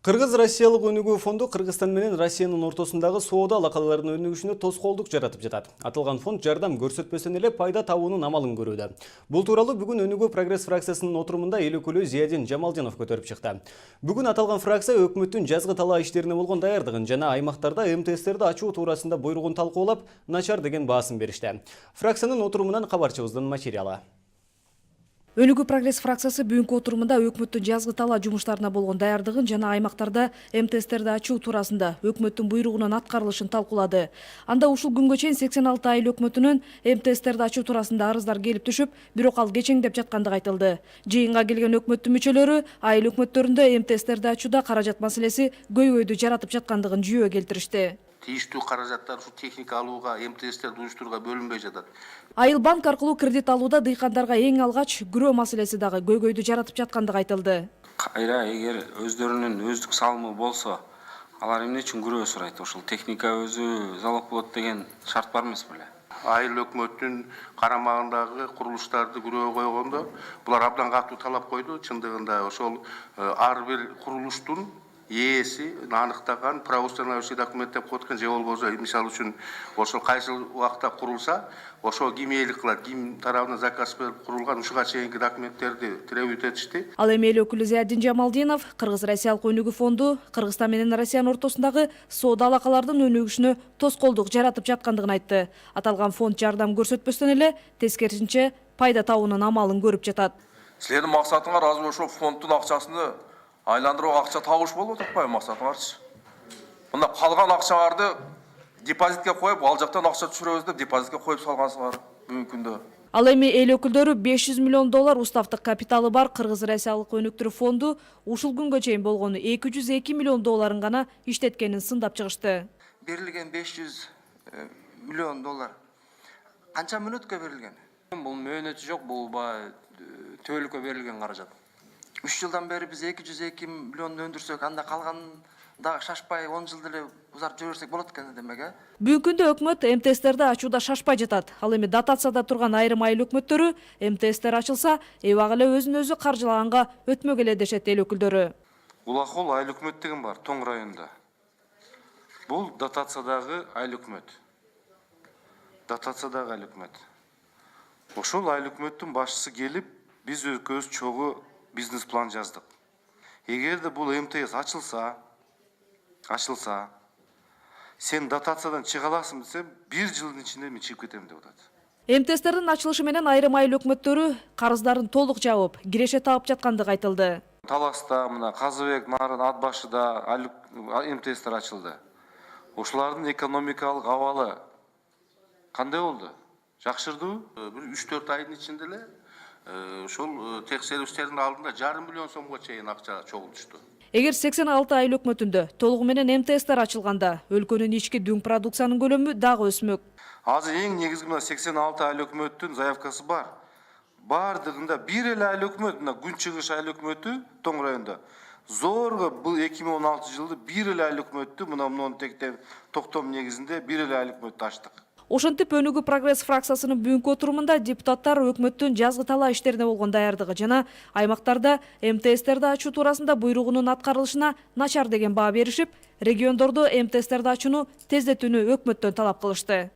Кыргыз-Россиялык өнүгүү фонду Кыргызстан менен Россиянын ортосундагы соода алакаларынын өнүгүшүнө тоскоолдук жаратып жатат. Аталган фонд жардам көрсөтпөсөн эле пайда табуунун амалын көрүүдө. Бул тууралуу бүгүн Өнүгүү прогресс фракциясынын отурумунда эл өкүлү Зиядин Жамалдинов көтөрүп чыкты. Бүгүн аталган фракция өкмөттүн жазгы талаа иштерине болгон даярдыгын жана аймактарда МТСтерди ачуу туурасында буйругун талкуулап, начар деген баасын беришти. Фракциянын отурумунан кабарчыбыздын материалы. Өнүгүү прогресс фракциясы бүгүнкү отурумунда өкмөттүн жазгы талаа жумуштарына болгон даярдыгын жана аймактарда МТСтерди ачуу туурасында өкмөттүн буйругунун аткарылышын талкуулады. Анда ушул күнгө чейин 86 айыл өкмөтүнөн МТСтерди ачуу туурасында арыздар келип түшүп, бирок ал кечеңдеп жаткандыгы айтылды. Жыйынга келген өкмөттүн мүчөлөрү айыл өкмөттөрүндө МТСтерди ачууда каражат маселеси көйгөйдү жаратып жаткандыгын жүйө келтиришти. Тийиштүү каражаттар ушу техника алууга, МТСтерди уюштурууга бөлүнбөй жатат. Айыл банк аркылуу кредит алууда дыйкандарга эң алгач күрөө маселеси дагы көйгөйдү жаратып жаткандыгы айтылды. Кайра эгер өздөрүнүн өздүк салымы болсо, алар эмне үчүн күрөө сурайт? Ошол техника өзү залог болот деген шарт бар эмес беле? Айыл өкмөттүн карамагындагы курулуштарды күрөөгө койгондо булар абдан катуу талап койду. Чындыгында ошол ар бир курулуштун ээси аныктаган правоустанавливающий документ деп коет экен, же болбосо мисалы үчүн ошол кайсы убакта курулса, ошо ким ээлик кылат, ким тарабынан заказ берип курулган, ушуга чейинки документтерди требует этишти. Ал эми эл өкүлү Зиядин Жамалдинов Кыргыз-Россиялык өнүгүү фонду Кыргызстан менен Россиянын ортосундагы соода алакалардын өнүгүшүнө тоскоолдук жаратып жаткандыгын айтты. Аталган фонд жардам көрсөтпөстөн эле тескерисинче пайда табуунун амалын көрүп жатат. Силердин максатыңар азыр ошол фонддун акчасыны айландырууга акча табыш болуп атпайбы максатыңарчы? Мында калган акчаңарды депозитке коюп, ал жактан акча түшүрөбүз деп депозитке коюп салгансыңар бүгүнкү күндө. Ал эми эл өкүлдөрү 500 миллион доллар уставдык капиталы бар Кыргыз-Россиялык өнүктүрүү фонду ушул күнгө чейин болгону 202 миллион долларын гана иштеткенин сындап чыгышты. Берилген 500 миллион доллар канча мөөнөткө берилген? Бул мөөнөтү жок, бул төөлүккө берилген каражат. 3 жылдан бери биз 202 миллион өндүрсөк, анда калганын дагы шашпай 10 жыл деле узартып жиберсек берсек болот экен демек, э? Бүгүнкү күндө өкмөт МТСтерди ачууда шашпай жатат. Ал эми дотацияда турган айрым айыл өкмөттөрү МТСтер ачылса, эбак эле өзүн өзү каржылаганга өтмөк эле дешет эл өкүлдөрү. Улакол айыл өкмөт деген бар, Тоң районунда. Бул дотациядагы айыл өкмөт. Дотациядагы айыл өкмөт. Ошол айыл өкмөттүн башчысы келип, биз экөөбүз чогуу бизнес план жаздык. Эгерде бул МТС ачылса, сен дотациядан чыга аласың десем, 1 жылдын ичинде мен чыгып кетем деп атат. МТСтердин ачылышы менен айрым айыл өкмөттөрү карыздарын толук жабып, киреше таап жаткандыгы айтылды. Таласта, мына Казыбек, Нарын, Ат башыда МТСтер ачылды. Ошолардын экономикалык абалы кандай болду? Жакшырдыбы? Бир 3-4 айдын ичинде эле ошол текшерүүчүлөрдүн алдында 500 миллион сомго чейин акча чогултушту. Эгер 86 айыл өкмөтүндө толугу менен МТСтер ачылганда, өлкөнүн ички дүң продукциянын көлөмү дагы өсмөк. Азыр эң негизги мына 86 айыл өкмөттүн заявкасы бар. Бардыгында бир эле айыл өкмөт, мына Күн Чыгыш айыл өкмөтү Тоң районунда. Зорго бул 2016 жылы бир эле айыл өкмөттү мына тектен токтом негизинде бир эле айыл өкмөттү ачтык. Ошентип Өнүгүү прогресс фракциясынын бүгүнкү отурумунда депутаттар өкмөттүн жазгы талаа иштерине болгон даярдыгы жана аймактарда МТСтерди ачуу туурасында буйругунун аткарылышына начар деген баа беришип, региондордо МТСтерди ачууну тездетүүнү өкмөттөн талап кылышты.